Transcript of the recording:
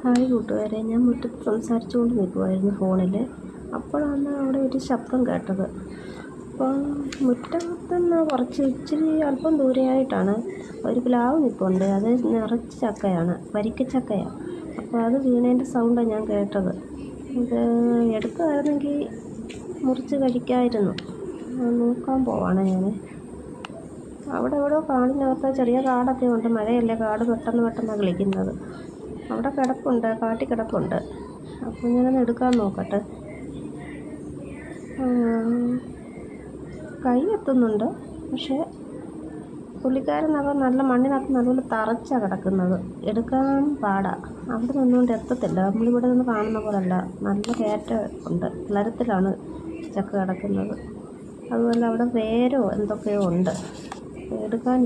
Hi കൂട്ടുകാരെ, ഞാൻ മുറ്റത്ത് സംസാരിച്ചുകൊണ്ട് നിൽക്കുമായിരുന്നു ഫോണിൽ. അപ്പോഴാണ് അവിടെ ഒരു ശബ്ദം കേട്ടത്. അപ്പം മുറ്റത്തുനിന്ന് കുറച്ച് ഇച്ചിരി അല്പം ദൂരെയായിട്ടാണ് ഒരു പ്ലാവ് നിൽപ്പുണ്ട്. അത് നിറച്ച് ചക്കയാണ്, വരിക്കച്ചക്കയാണ്. അപ്പോൾ അത് വീണതിൻ്റെ സൗണ്ടാണ് ഞാൻ കേട്ടത്. ഇത് എടുക്കുമായിരുന്നെങ്കിൽ മുറിച്ച് കഴിക്കാമായിരുന്നു. നോക്കാൻ പോവാണ് ഞാൻ. അവിടെ എവിടെയോ കാടിനകത്ത് ചെറിയ കാടൊക്കെ ഉണ്ട്. മഴയല്ലേ, കാട് പെട്ടെന്ന് കിളിക്കുന്നത്. അവിടെ കിടപ്പുണ്ട്, കാട്ടിൽ കിടപ്പുണ്ട്. അപ്പോൾ ഞാനൊന്ന് എടുക്കാൻ നോക്കട്ടെ. കൈ എത്തുന്നുണ്ട്, പക്ഷേ പുള്ളിക്കാരനൊക്കെ നല്ല മണ്ണിനകത്ത് നല്ലപോലെ തറച്ചാണ് കിടക്കുന്നത്. എടുക്കാൻ പാടാണ്. അവിടെ നിന്നുകൊണ്ട് എത്തത്തില്ല. നമ്മളിവിടെ നിന്ന് കാണുന്ന പോലല്ല, നല്ല കയറ്റം ഉണ്ട്. കിളരത്തിലാണ് ചക്ക കിടക്കുന്നത്. അതുപോലെ അവിടെ വേരോ എന്തൊക്കെയോ ഉണ്ട്. എടുക്കാൻ